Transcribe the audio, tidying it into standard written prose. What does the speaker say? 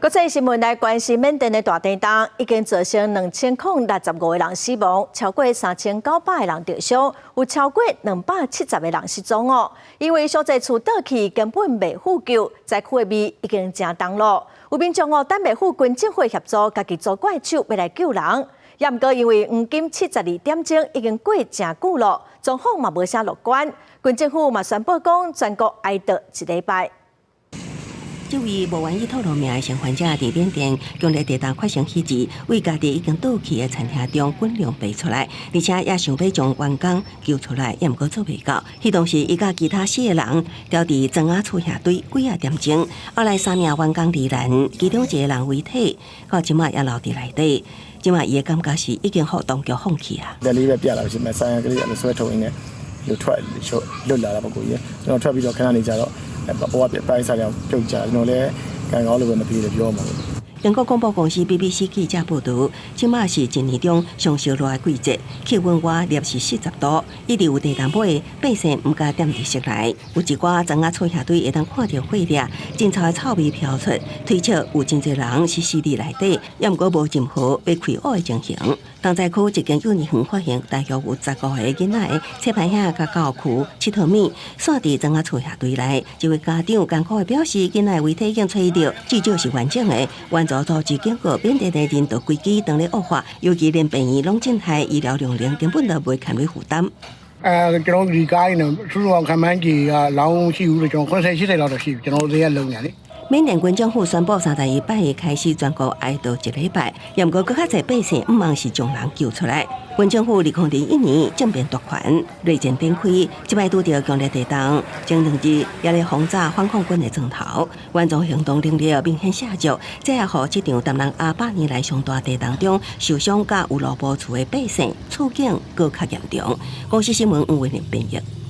国际新闻来关心缅甸的大地震，已经造成2065个人死亡，超过3900个人受伤，有超过270个人失踪哦。因为所在厝倒去，根本未复救，灾区的味已经真重了。有民众等未赴军政府协助，家己做怪手要来救人。也毋过因为黄金72点钟已经过真久了，状况嘛无啥乐观。军政府嘛宣布讲，全国哀悼1礼拜。这位无愿意透露名的生还者，伫缅甸强烈地震发生迄日，为家己已经倒去的餐厅中滚量爬出来，而且也想要将员工救出来，也毋过做袂到。迄当时，伊甲其他4个人掉伫庄仔厝下堆几啊点钟，后来3名员工罹难，其中1个人遗体到即马也留伫内底。即马伊的感觉是已经互当局放弃啊。在里边憋了，是买3个人的所有抽烟的，就出来就落来了不过嘢，然後出邊就看到你家咯。我擺曬了票價，然後咧，剛剛那個那邊的票嘛。英國廣播公司 BBC 記者報道，即馬是一年中上燒熱的季節，氣溫外攝氏40度，一直有地震尾，百姓唔敢踮伫室內。有一寡莊仔厝下堆會當看到火粒，真臭的臭味飄出，推測有真濟人是死佇內底，也毋過無任何被開挖的情形。東寨區一間幼兒園發現大約有15個囡仔切盤下甲教區7毫米，散佇莊仔厝下堆內。一位家長艱苦的表示，囡仔遺體已經找到，至少是完整的。援助組織經過緬甸的人道危機當咧惡化，尤其連病院攏震害，醫療量能根本就袂堪為負擔。ကျွန်တော်ဒီကား呢，စုစုပေါင်းခန့်မှန်းကြီးကလောင်းရှိဘူးလို့ကျွန်တော်80-80လောက်တော့ရှိပြီကျွန်တော်哋嘅လုံ人လေ。缅甸軍政府宣布31日開始全國哀悼1禮拜，也毋過更較濟百姓毋茫是將人救出來。軍政府2001年政變奪權，內戰展開，即擺拄到強烈地震，前2日也咧轟炸反抗軍的磚頭，援助行動能力明顯下降，這也互這場擔任8年來上大地震中受傷甲有路無厝的百姓處境更較嚴重。公司新聞吳偉玲編譯。